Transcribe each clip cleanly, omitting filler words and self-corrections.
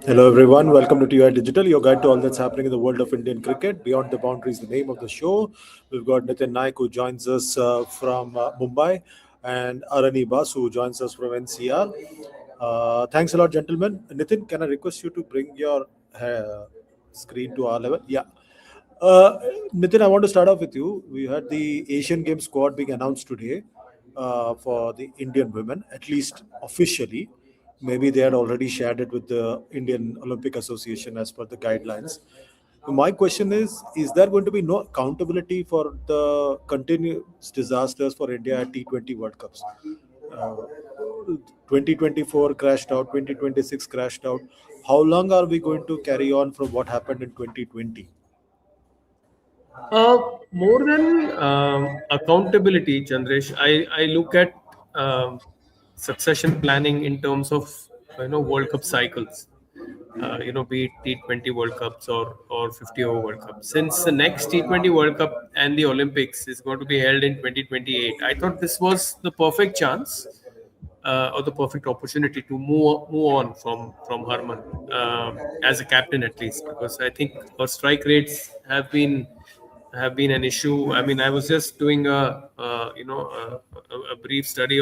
Hello everyone, welcome to TI Digital, your guide to all that's happening in the world of Indian cricket. Beyond the Boundaries, the name of the show. We've got Nitin Naik who joins us from Mumbai and Arani Basu who joins us from NCR. Thanks a lot, gentlemen. Nitin, can I request you to bring your screen to our level? Yeah. Uh, Nitin, I want to start off with you. We had the Asian Games squad being announced today for the Indian women, at least officially. Maybe they had already shared it with the Indian Olympic Association as per the guidelines. My question is there going to be no accountability for the continuous disasters for India at T20 World Cups? Uh, 2024 crashed out, 2026 crashed out. How long are we going to carry on from what happened in 2020? More than accountability, Chandresh, I look at succession planning in terms of World Cup cycles. Be it T20 World Cups or 50 over World Cup. Since the next T20 World Cup and the Olympics is going to be held in 2028, I thought this was the perfect chance or the perfect opportunity to move on from Harman as a captain at least, because I think our strike rates have been an issue. I mean, I was just doing a brief study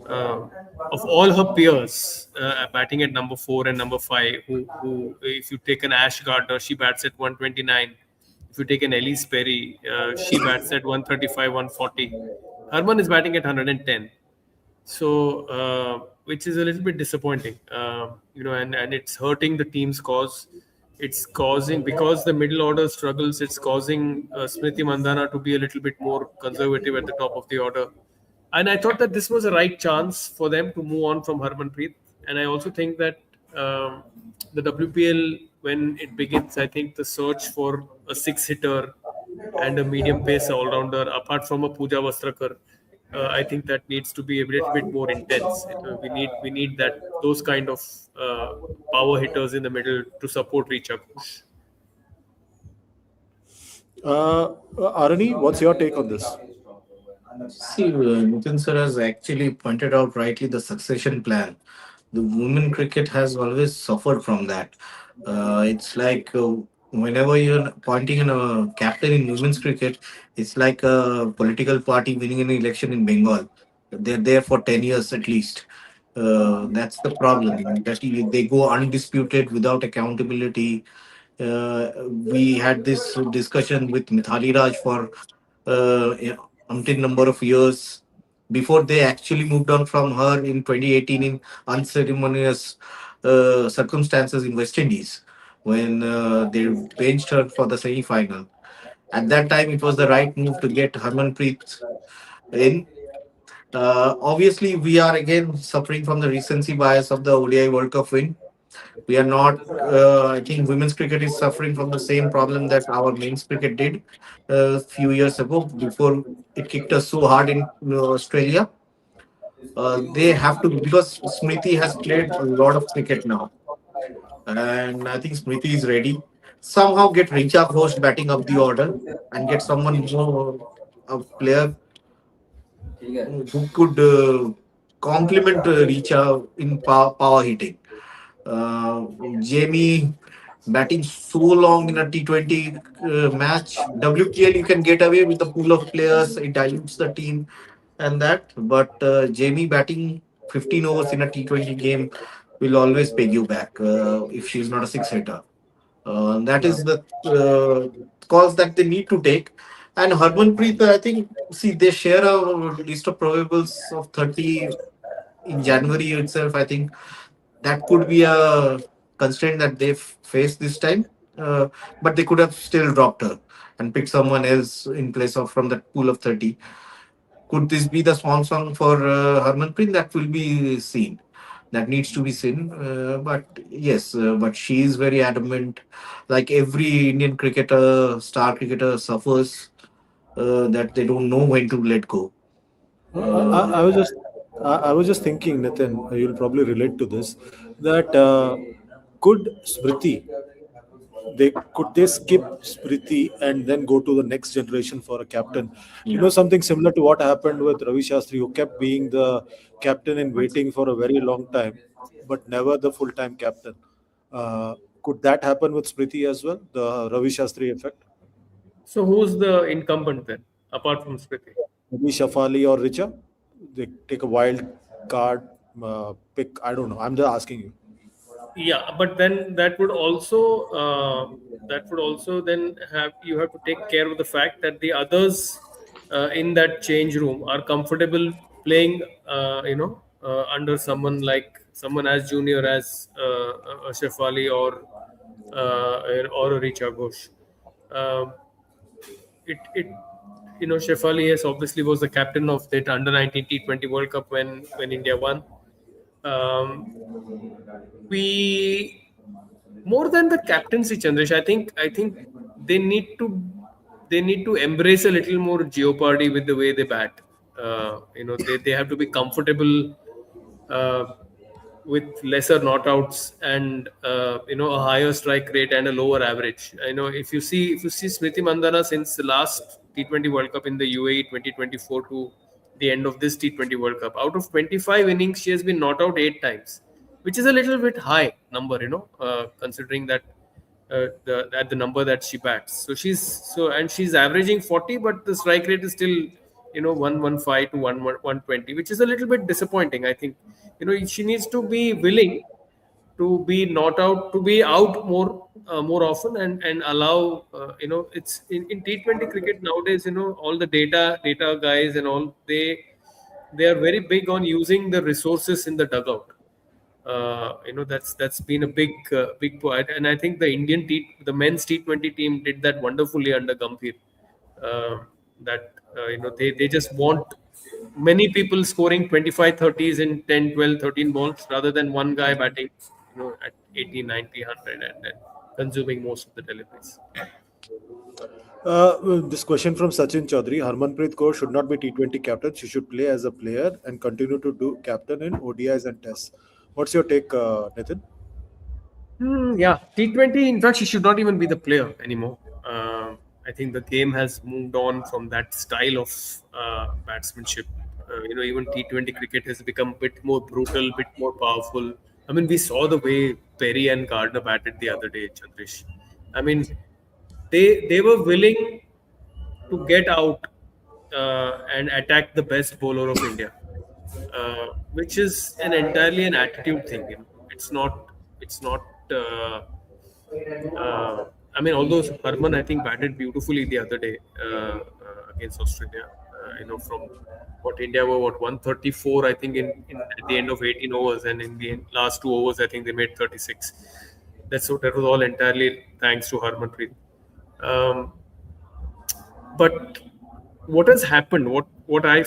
uh, of all her peers batting at number 4 and number 5. Who if you take an Ash Gardner, she bats at 129. If you take an Elise Perry, she bats at 135, 140. Harman is batting at 110. So, which is a little bit disappointing, and it's hurting the team's cause. It's causing, because the middle order struggles, it's causing Smriti Mandhana to be a little bit more conservative at the top of the order. And I thought that this was a right chance for them to move on from Harmanpreet. And I also think that the WPL, when it begins, I think the search for a six hitter and a medium pace all rounder, apart from a Pooja Vastrakar, I think that needs to be a little bit more intense. We need that, those kind of power hitters in the middle to support Richa Ghosh. Arani, what's your take on this? See, Nitin sir has actually pointed out rightly the succession plan. The women cricket has always suffered from that. It's like whenever you're appointing a captain in women's cricket, it's like a political party winning an election in Bengal. They're there for 10 years at least. That's the problem. That they go undisputed without accountability. We had this discussion with Mithali Raj for umpteen number of years before they actually moved on from her in 2018 in unceremonious circumstances in West Indies when they benched her for the semi-final. At that time, it was the right move to get Harmanpreet in. Obviously, we are again suffering from the recency bias of the ODI World Cup win. We are not. I think women's cricket is suffering from the same problem that our men's cricket did a few years ago before it kicked us so hard in Australia. They have to, because Smriti has played a lot of cricket now, and I think Smriti is ready. Somehow get Richa Ghosh batting up the order and get someone more a player who could complement Richa in power hitting. Uh, Jamie batting so long in a T20 match. WPL you can get away with the pool of players. It dilutes the team and that. But Jamie batting 15 overs in a T20 game will always peg you back if she's not a six hitter. That is the calls that they need to take. And Harmanpreet, I think, see, they share a list of probables of 30 in January itself. I think that could be a constraint that they've faced this time. But they could have still dropped her and picked someone else in place of from that pool of 30. Could this be the swan song for Harmanpreet? That will be seen. That needs to be seen. But yes, but she is very adamant. Like every Indian cricketer, star cricketer suffers that they don't know when to let go. I Uh, was just I was just thinking, Nathan, you'll probably relate to this. That could Smriti they skip Smriti and then go to the next generation for a captain? You know, yeah. something similar to what happened with Ravi Shastri, who kept being the captain in waiting for a very long time, but never the full time captain. Uh, could that happen with Smriti as well? The Ravi Shastri effect? So who's the incumbent then, apart from Smriti? Maybe Shafali or Richa? They take a wild card pick. I don't know. I'm just asking you. Yeah, but then that would also then have you have to take care of the fact that the others in that change room are comfortable playing, under someone as junior as a Shefali or a Richa Ghosh. Um it Shefali has obviously was the captain of that under 19 T20 World Cup when India won. Um, we more than the captaincy, Chandresh, I think they need to they need to embrace a little more jeopardy with the way they bat. They have to be comfortable uh, with lesser not outs and a higher strike rate and a lower average. If you see Smriti Mandana since the last T20 World Cup in the UAE 2024 to the end of this T20 World Cup, out of 25 innings she has been not out 8 times, which is a little bit high number, considering that at the number that she bats. And she's averaging 40, but the strike rate is still 115 to 120, which is a little bit disappointing. I think she needs to be willing to be not out to be out more often and allow it's in T20 cricket nowadays. All the data guys and all they are very big on using the resources in the dugout. That's been a big point, and I think the men's T20 team did that wonderfully under Gambhir. That they just want many people scoring 25 30s in 10 12 13 balls rather than one guy batting at 80 90 100 and then consuming most of the deliveries. This question from Sachin Chaudhary: Harmanpreet Kaur should not be T20 captain. She should play as a player and continue to do captain in ODIs and tests. What's your take, Nitin? Yeah, T20. In fact, she should not even be the player anymore. I think the game has moved on from that style of batsmanship. Even T20 cricket has become a bit more brutal, bit more powerful. I mean, we saw the way Perry and Gardner batted the other day, Chandrish. I mean, they were willing to get out and attack the best bowler of India, which is an entirely an attitude thing. It's not. It's not. I mean, although Harman I think batted beautifully the other day against Australia. From what India were 134, I think in at the end of 18 overs, and in the last 2 overs, I think they made 36. That was all entirely thanks to Harmanpreet. Um, but what has happened, what I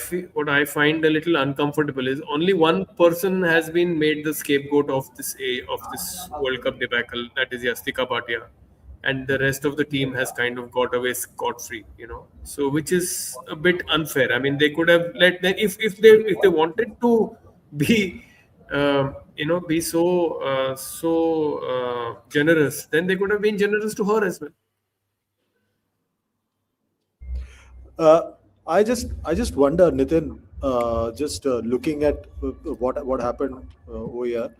find a little uncomfortable is only one person has been made the scapegoat of this World Cup debacle, that is Yastika Bhatia, and the rest of the team has kind of got away scot free, so which is a bit unfair. I mean, they could have let them, if they wanted to be be so generous, then they could have been generous to her as well. Uh, I just wonder, Nitin. Just looking at what happened over here,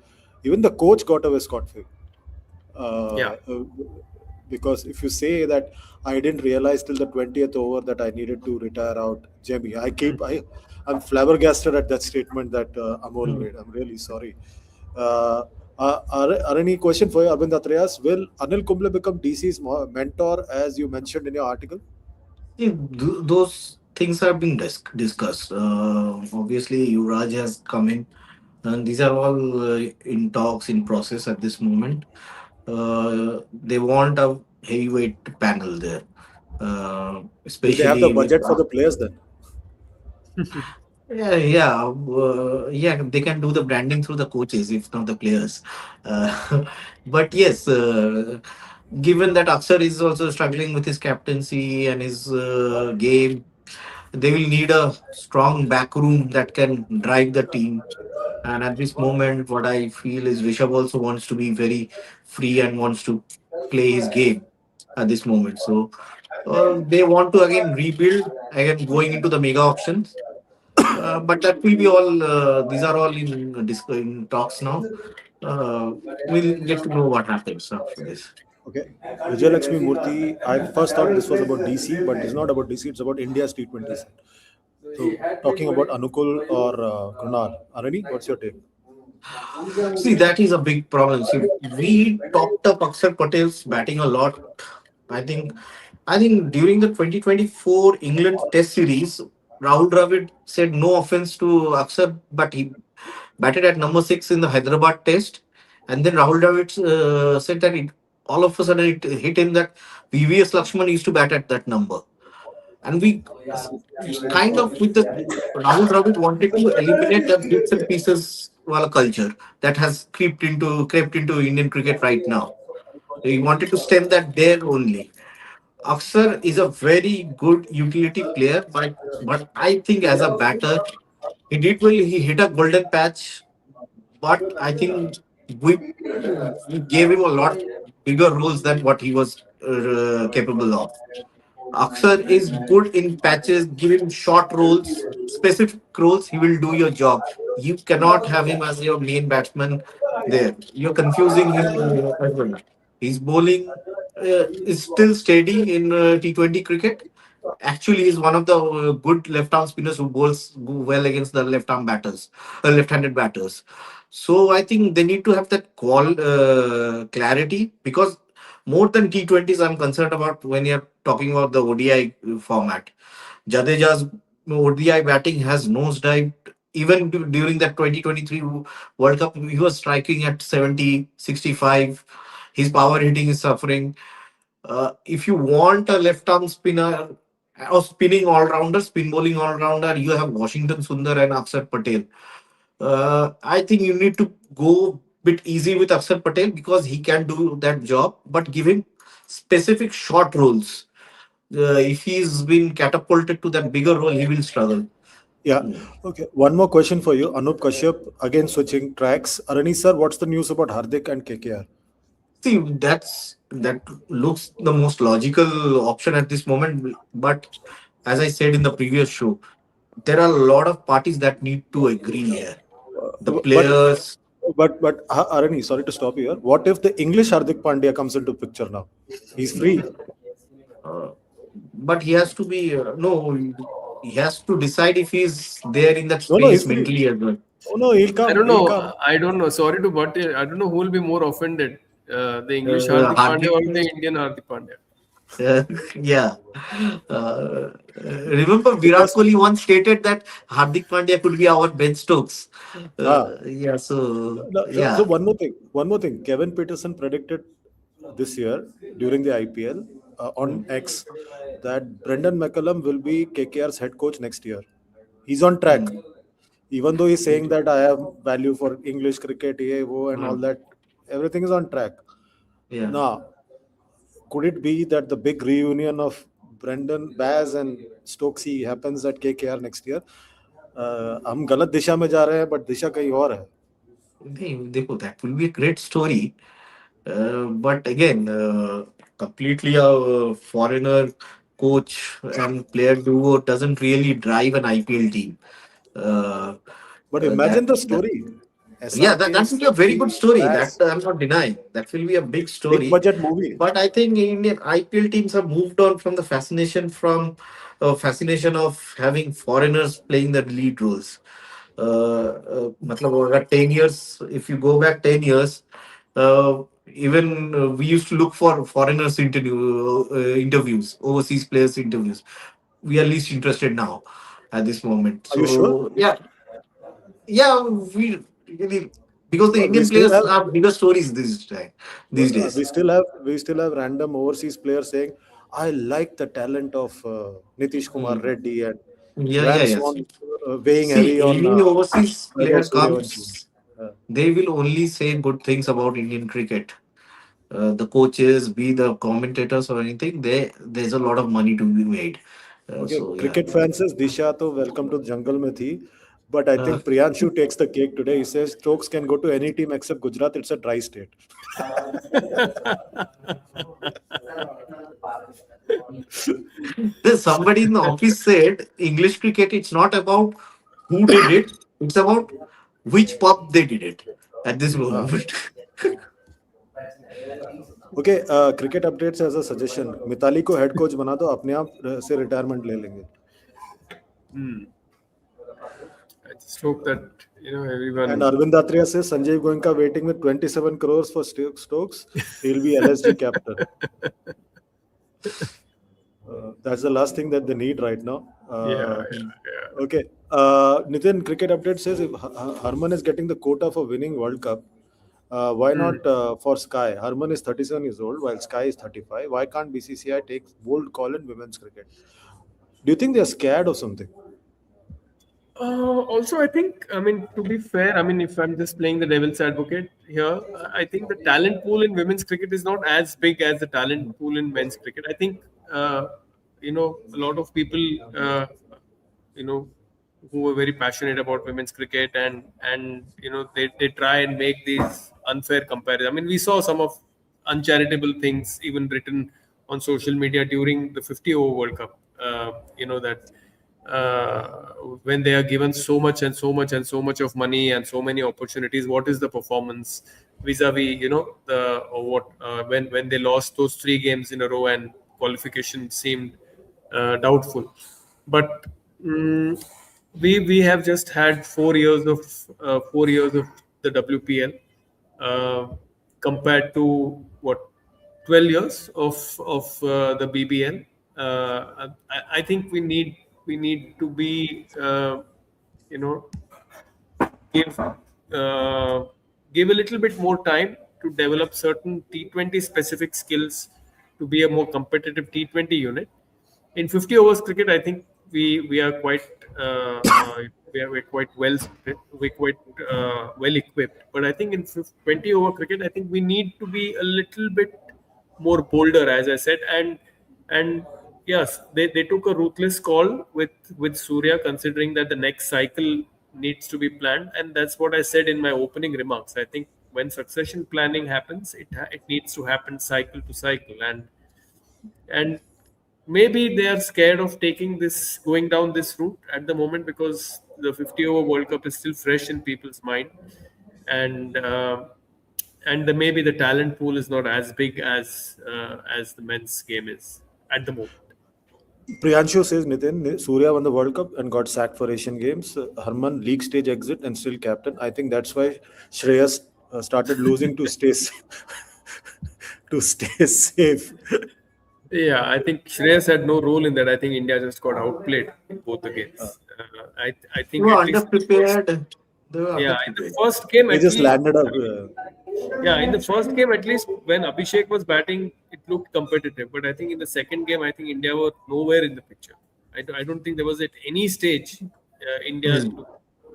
even the coach got away scot free. Yeah. Uh, uh, because if you say that I didn't realize till the 20th over that I needed to retire out Jemmy, I'm flabbergasted at that statement that Amol made. I'm really sorry. Are any question for you, Arvind Atreyas? Will Anil Kumble become DC's mentor, as you mentioned in your article? See, those things are being discussed. Obviously, Yuvraj has come in, and these are all in talks, in process at this moment. They want a heavyweight panel there, Will they have the especially with. budget for the players then? Yeah. They can do the branding through the coaches, if not the players. But yes, given that Aksar is also struggling with his captaincy and his game, they will need a strong back room that can drive the team. And at this moment, what I feel is Rishabh also wants to be very free and wants to play his game at this moment. So they want to again rebuild, again going into the mega auctions. But that will be all. These are all in talks now. Uh, we'll get to know what happens after this. Okay. Vijay Lakshmi Murthy, I first thought this was about DC, but it's not about DC, it's about India's T20 set. So, talking about Anukul or Krunal. Arani, what's your take? See, that is a big problem. See, we talked up Akshar Patel's batting a lot. I think, I think during the 2024 England Test series, Rahul Dravid said no offense to Akshar, but he batted at number six in the Hyderabad Test, and then Rahul Dravid said that all of a sudden it hit him that VVS Lakshman used to bat at that number, and we kind of with the Rahul Dravid wanted to eliminate that bits and pieces wala culture that has crept into Indian cricket right now. He wanted to stem that there only. Aksar is a very good utility player, but I think as a batter, he did well. He hit a golden patch, but I think we, we gave him a lot bigger roles than what he was capable of. Aksar is good in patches. Give him short roles, specific roles. He will do your job. You cannot have him as your main batsman there. You're confusing him as well. His bowling is still steady in T20 cricket. Actually, he's one of the good left-arm spinners who bowls go well against the left-arm batters, left-handed batters. So I think they need to have that clarity because more than T20s, I'm concerned about when you're talking about the ODI format. Jadeja's ODI batting has nosedived. Even during that 2023 World Cup, he was striking at 70, 65. His power hitting is suffering. If you want a left arm spinner or spinning all rounder, spin bowling all rounder, you have Washington Sundar and Akshar Patel. I think you need to go bit easy with Akshar Patel because he can do that job, but give him specific short roles. If he's been catapulted to that bigger role, he will struggle. Yeah. Okay. One more question for you. Anup Kashyap, again switching tracks. Arani sir, what's the news about Hardik and KKR? See, that looks the most logical option at this moment. But as I said in the previous show, there are a lot of parties that need to agree here. The But players, Arani, sorry to stop you here. What if the English Hardik Pandya comes into picture now? He's free. uh, but he has to be no, he has to decide if he's there in that No, no, he's space free. mentally as well. Oh no, he'll I come. don't He'll know. come. I don't know. Sorry to butt in. I don't know who will be more offended, the English Hardik Pandya Hardik, or the Indian Hardik Pandya. yeah. Remember, Virat Because Kohli once stated that Hardik Pandya could be our Ben Stokes. ah, Yeah, so so yeah. one more thing. One more thing. Kevin Peterson predicted this year during the IPL on X that Brendan McCullum will be KKR's head coach next year. He's on track. Mm. Even though he's saying that I have value for English cricket, ye, wo, and all Mm. that, everything is on track. Yeah. Now, could it be that the big reunion of Brendan, Baz, and Stokesy happens at KKR next year? हम गलत दिशा में जा रहे हैं but दिशा कहीं और है. नहीं, देखो, that will be a great story. But again, completely a foreigner coach and player duo doesn't really drive an IPL team. Uh, But that imagine the that story. Yeah, SRK, that will be a very good Stokesy, story. That Baz, I'm not denying. That will be a big big story. budget movie. But I think Indian IPL teams have moved on from the fascination of having foreigners playing the lead roles. मतलब अगर 10 years, if you go back 10 years, even we used to look for foreigners interviews, overseas players interviews. We are least interested now at this moment. Are you sure? So yeah, yeah, we really, because the We Indian still players have have bigger stories these days. we still have random overseas players saying, "I like the talent of Nitish Kumar Hmm. Reddy and Yeah, yeah, Graham yes. Swan weighing See, heavy on any overseas Vaibhav player Suryavanshi." comes, Uh, they will only say good things about Indian cricket. The coaches, be the commentators or anything, there's a lot of money to be made. okay, So yeah. cricket fans says Disha to welcome to jungle में थी, but I Uh, think Priyanshu takes the cake today. He says Stokes can go to any team except Gujarat. It's a dry state. there's somebody in the office said English cricket, it's not about who did it, it's about which pub they did it. at this Ah. moment. Okay, cricket updates as a suggestion, Mithali को head coach बना दो, अपने आप से retirement ले लेंगे. Hmm. I just hope that And everyone. Arvind Atria says Sanjay Goenka waiting with 27 crores for Stokes. He'll be LSG captain. That's the last thing that they need right now. Yeah, yeah, Okay. Nitin, cricket update says if Harman is getting the quota for winning World Cup, why yeah. not for Sky? Harman is 37 years old while Sky is 35. Why can't BCCI take bold call in women's cricket? Do you think they're scared of something? Also, I think, I mean, to be fair, I mean, if I'm just playing the devil's advocate here, I think the talent pool in women's cricket is not as big as the talent pool in men's cricket. I think, a lot of people, you know, who are very passionate about women's cricket and they try and make these unfair comparisons. I mean, we saw some of uncharitable things even written on social media during the 50 over World Cup. That when they are given so much and so much and so much of money and so many opportunities, what is the performance vis-a-vis the or what when they lost those 3 games in a row and qualification seemed doubtful. But mm we have just had 4 years of 4 years of the WPL, uh, compared to what 12 years of the BBL. I think we need to be you know give uh, give a little bit more time to develop certain T20 specific skills to be a more competitive T20 unit. In 50 overs cricket, I think we are quite we're quite well suited. We're quite well equipped. But I think in 20 over cricket, I think we need to be a little bit more bolder, as I said, and yes, they took a ruthless call with Surya, considering that the next cycle needs to be planned, and that's what I said in my opening remarks. I think when succession planning happens, it needs to happen cycle to cycle, and maybe they are scared of taking this going down this route at the moment because the 50 over World Cup is still fresh in people's mind, and maybe the talent pool is not as big as the men's game is at the moment. Priyanshu says Nitin, Surya won the World Cup and got sacked for Asian Games. Harman league stage exit and still captain. I think that's why Shreyas started losing to stay to stay safe. Yeah, I think Shreyas had no role in that. I think India just got outplayed in both the games. I They think were at least underprepared. They were yeah, in the underprepared. first game They at just least. landed up. Yeah, in the first game, at least when Abhishek was batting, it looked competitive. But I think in the second game, I think India were nowhere in the picture. I don't think there was at any stage India Hmm.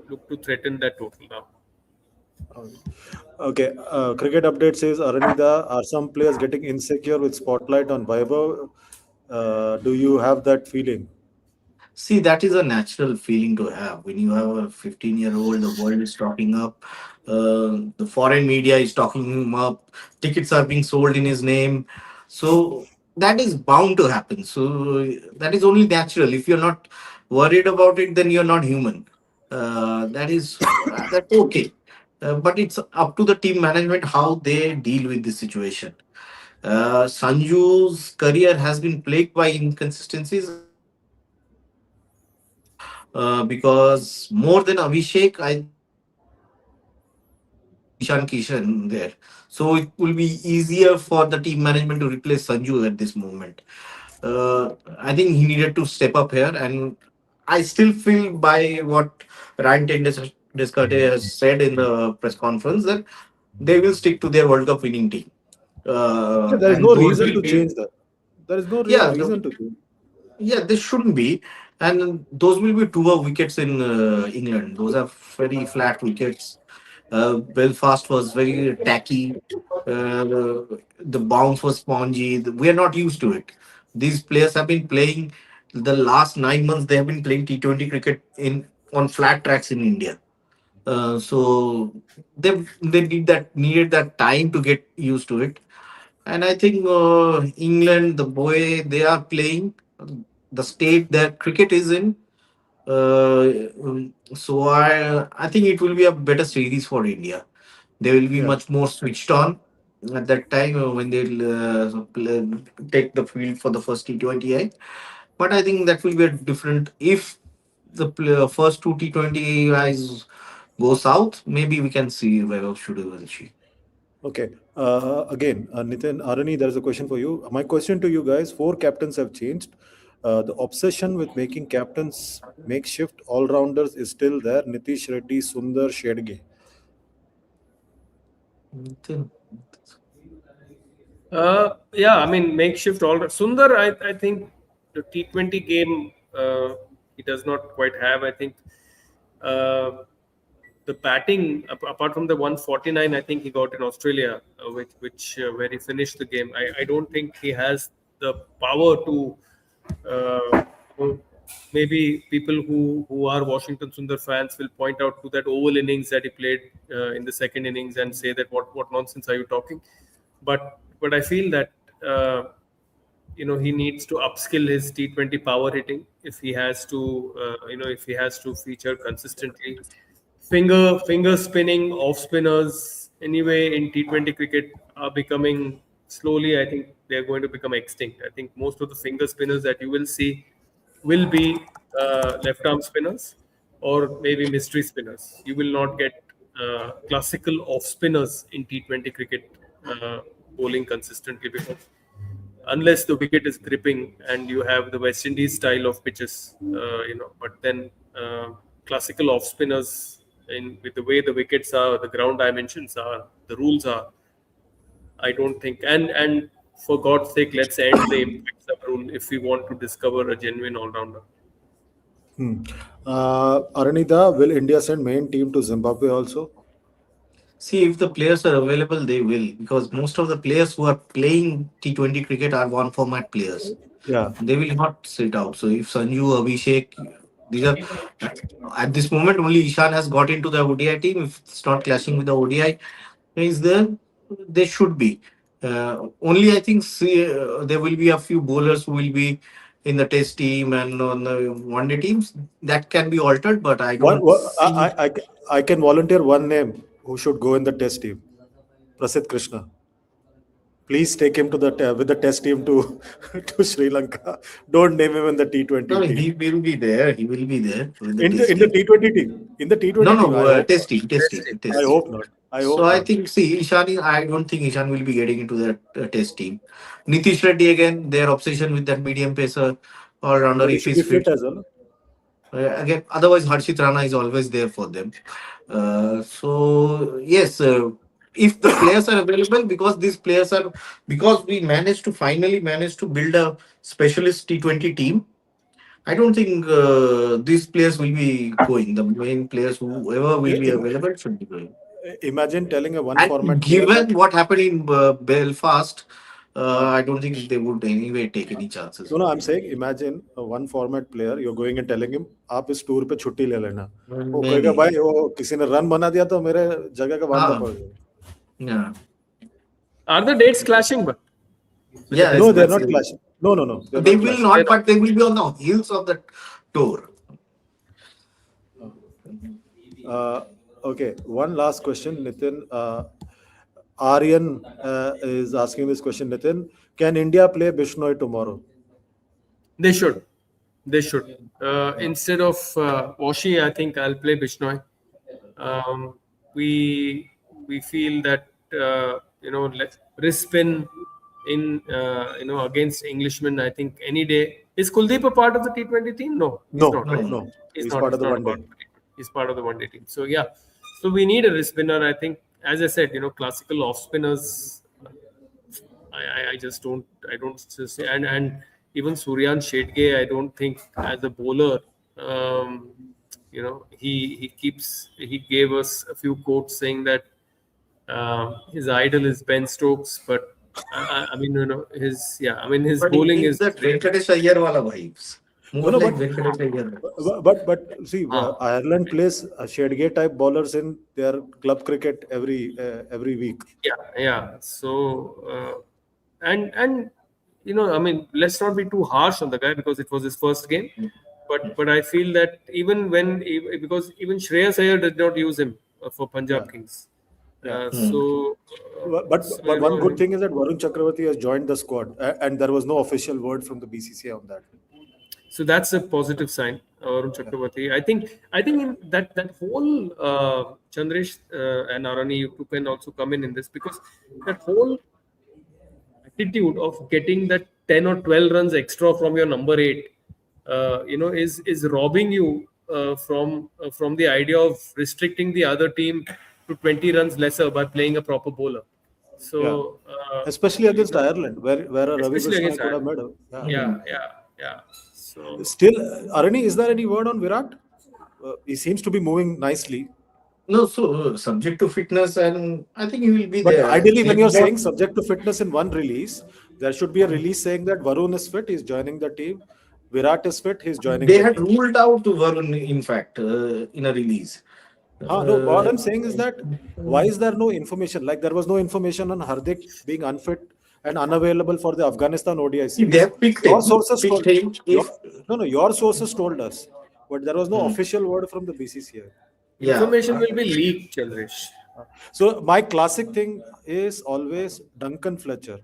looked to threaten that total now. Okay, cricket update says Aranida, are some players getting insecure with spotlight on Vaibhav? Do you have that feeling? See, that is a natural feeling to have when you have a 15-year-old. The world is talking up. The foreign media is talking him up. Tickets are being sold in his name. So that is bound to happen. So that is only natural. If you're not worried about it, then you're not human. That's okay. But it's up to the team management how they deal with this situation. Sanju's career has been plagued by inconsistencies. I think because more than Abhishek, I think there is Ishan Kishan there. So it will be easier for the team management to replace Sanju at this moment. I think he needed to step up here, and I still feel by what Ryan Descartes has said in the press conference that they will stick to their World Cup winning team. Yeah, there is And no those reason will to be, change that. There is no real yeah, reason to change. yeah, this shouldn't be. And those will be two wickets in England. Those are very flat wickets. Belfast was very tacky. The bounce was spongy. We are not used to it. These players have been playing the last 9 months. They have been playing T20 cricket in on flat tracks in India. So they needed that time to get used to it. And I think England, the way they are playing, the state that cricket is in, so I think it will be a better series for India They will be Yeah. much more switched on at that time when they'll take the field for the first T20I. But I think that will be a different if the first two T20Is go south. Maybe we can see Vaibhav Shudavanshi. Okay. Again, Nitin, Arani, there's a question for you. My question to you guys: four captains have changed. The obsession with making captains makeshift all-rounders is still there. Nitish Reddy, Sundar, Shedge. Nitin. Yeah, I mean, makeshift all. Sundar, I think the T20 game he does not quite have. I think uh, the batting, apart from the 149, I think he got in Australia, which where he finished the game. I don't think he has the power to. Uh, Maybe people who are Washington Sundar fans will point out to that oval innings that he played in the second innings and say that what nonsense are you talking? But I feel that he needs to upskill his T20 power hitting if he has to if he has to feature consistently. Finger spinning off spinners anyway in T20 cricket are becoming slowly. I think they're going to become extinct. I think most of the finger spinners that you will see will be left arm spinners or maybe mystery spinners. You will not get classical off spinners in T20 cricket bowling consistently because unless the wicket is gripping and you have the West Indies style of pitches, but then classical off spinners in with the way the wickets are, the ground dimensions are, the rules are. I don't think, and for God's sake, let's end the impact sub rule if we want to discover a genuine all rounder. Hmm. Aranita, will India send main team to Zimbabwe also? See, if the players are available, they will, because most of the players who are playing T20 cricket are one format players. Yeah. They will not sit out. So if Sanju, Abhishek, these are at this moment only Ishan has got into the ODI team. If it's not clashing with the ODI, is there? They should be. Only I think there will be a few bowlers who will be in the test team and on the one day teams. That can be altered, but I don't see. I can volunteer one name who should go in the test team. Prasid Krishna. Please take him to with the test team to to Sri Lanka. Don't name him in the T20 No, team. he will be there. He will be there with the In the test in the team. T20 team. In the No, T20 team. no, I hope not. test team, test team, Testing. I test team. hope not. I So hope I not. think, see, I don't think Ishan will be getting into that test team. Nitish Reddy again, their obsession with that medium pacer all rounder No, he if should he's be fit fit. as well. Again, otherwise Harshit Rana is always there for them. So yes, if the players are available, because these players are, because we managed to finally manage to build a specialist T20 team. I don't think these players will be going. The main players, whoever will be Im- available, should be going. Imagine telling a one And format player that given what happened in Belfast, I don't think they would anyway take any chances no, with no, I'm him. saying imagine a one format player, you're going and telling him, आप इस tour पे छुट्टी ले लेना. वो कहेगा Maybe. भाई वो किसी ने रन बना दिया तो मेरे जगह का वांदा Ah, पड़ गया. yeah. Are the dates clashing, but with the Yeah, test No, they're that's not match? it. clashing. No, no, no, they're They not will clashing. They're not, not. but they will be on the heels of the tour. Uh, okay, one last question, Nitin. Aryan is asking this question, Nitin. Can India play Bishnoi tomorrow? They should. They should. Instead of Washi, I think I'll play Bishnoi. Um, we we feel that wrist spin in against Englishmen. I think any day is Kuldeep a part of the T20 team? No, he's No, not. Right? No. no. He's He's not. part of He's the not a one part day. of the T20. He's part of the one day team. So yeah. So we need a wrist spinner. I think, as I said, classical off spinners. I just don't just and even Suryan Shetge, I don't think as a bowler, he gave us a few quotes saying that his idol is Ben Stokes, but I mean his But he bowling gives is that Venkatesh Iyer wala vibes. No, More no, like Venkatesh Iyer vibes. but see, uh, Ireland plays Shedgate type bowlers in their club cricket every week. yeah. So and I mean, let's not be too harsh on the guy because it was his first game. But I feel that even because even Shreyas Iyer did not use him for Yeah, Punjab Kings. Yeah. So, But one good thing is that Varun Chakravarti has joined the squad, and there was no official word from the BCCI on that. so that's a positive sign, Arun Chakravarti. I think in that whole Chandresh and Arani, you can also come in this, because that whole attitude of getting that 10 or 12 runs extra from your number 8, is robbing you from the idea of restricting the other team to 20 runs lesser by playing a proper bowler. Yeah, So, especially against Ireland, where a Ravi especially Krishna against could have Ireland. made a. Yeah. Yeah. So, Still, Arani, is there any word on Virat? He seems to be moving nicely. No, so subject to fitness, and I think he will be But there. ideally, when They've you're got, saying subject to fitness in one release, there should be a release saying that Varun is fit, he's joining the team. Virat is fit, he's joining they the had team. ruled out Varun, in fact, in a release. No, what Uh, I'm saying is that why is there no information? Like there was no information on Hardik being unfit and unavailable for the Afghanistan ODI they series. have picked Your him. sources Picked told him your if your sources told us, but there was no Hmm. official word from the BCCI. Yeah. information will be leaked, Chandresh. So my classic thing is always Duncan Fletcher.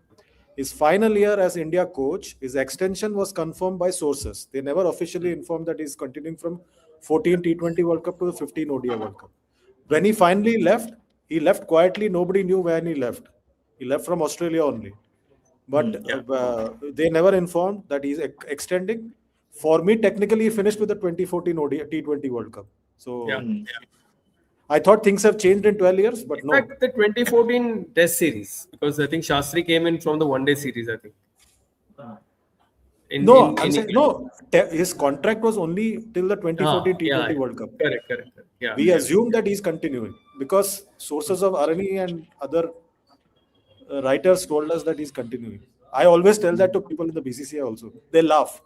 His final year as India coach, his extension was confirmed by sources. They never officially informed that he's continuing from 14 T20 World Cup to the 15 ODI World Cup. When he left quietly. Nobody knew when he left. He left from Australia only. But Hmm. Yeah. they never informed that he's extending. For me, technically, he finished with the 2014 ODI T20 World Cup. Yeah. So Hmm. I thought things have changed in 12 years, In but no. fact, the 2014 Test series, because I think Shastri came in from the one day series, I think, in No, in I'm in saying England. no. His contract was only till the 2014 Yeah. T20 World Cup. Correct. We assume that he's continuing because sources of Arani and other writers told us that he's continuing. I always tell that to people in the BCCI also. They laugh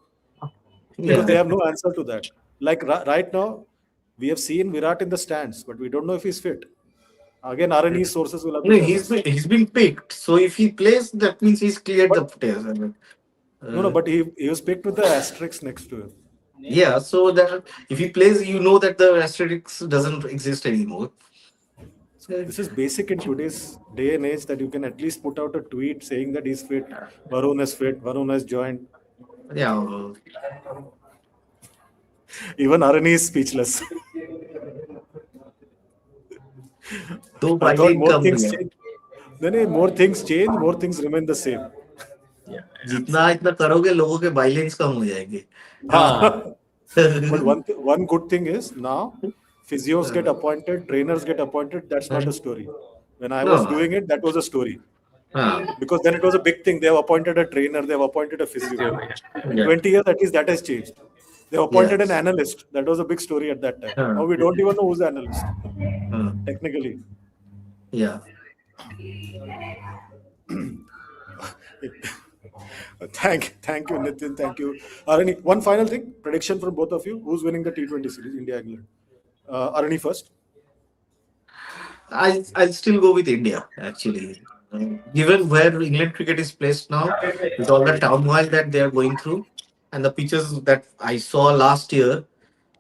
because they Yeah. have no answer to that. Like right now, we have seen Virat in the stands, but we don't know if he's fit. Again, Arani's sources will have to No, tell us. he's been picked. So if he plays, that means he's cleared But the test. no, Uh, but he was picked with the asterisk next to him. yeah, so that if he plays, you know that the asterisk doesn't exist anymore. So this is basic in today's day and age that you can at least put out a tweet saying that he's fit, Varun is fit, Varun has joined. Yeah, Even Arani is speechless. तो I thought पहले more कम things गया. change. Then more things change, more things remain the same. Yeah. जितना इतना करोगे लोगों के balance कम हो जाएंगे. But one good thing is now physios get appointed, trainers get appointed. That's not a story. When I was No. doing it, that was a story. हाँ. Because then it was a big thing. They have appointed a trainer, they have appointed a physio. In Yeah. 20 years, at least that has changed. They have appointed an Yes. analyst. That was a big story at that time. Now हाँ. we don't even know who's the analyst, हाँ. technically. Yeah. Thank you, Nitin. Thank you. Arani, one final thing, prediction from both of you. Who's winning the T20 series, India, England? Arani first. I'll still go with India actually. Given where England cricket is placed now, with all the turmoil that they are going through, and the pitches that I saw last year,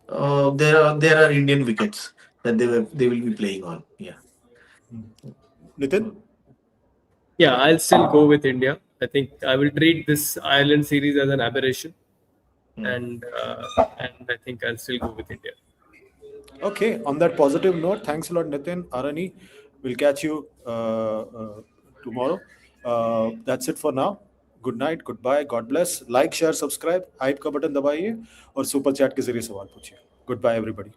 there are Indian wickets that they will be playing on. Yeah. Nitin? Yeah, I'll still go with India. I think I will treat this Ireland series as an aberration, and I think I'll still go with India. Okay, on that positive note, thanks a lot, Nitin. Arani, we'll catch you tomorrow. That's it for now. Good night, goodbye, God bless. Like, share, subscribe, hype का button दबाइए और super chat के जरिए सवाल पूछिए. Goodbye, everybody.